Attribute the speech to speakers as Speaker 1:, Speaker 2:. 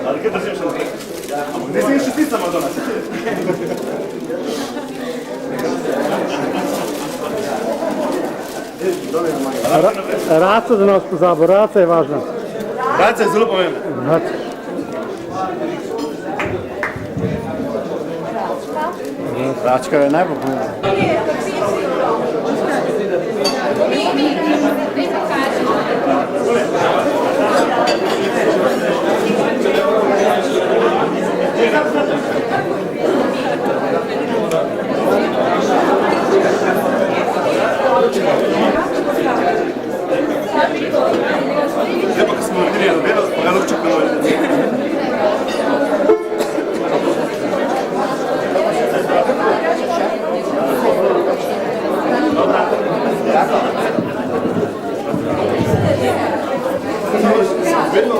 Speaker 1: Ali kada držim što ne si još pizza Madonna.
Speaker 2: Raca za nas pozabo, raca je važna.
Speaker 1: Raca je zelo pomembna. Račka je najbolj pomembna. Lepo, kad smo naredili jedno delo, pa ga lovček na volj. Vedno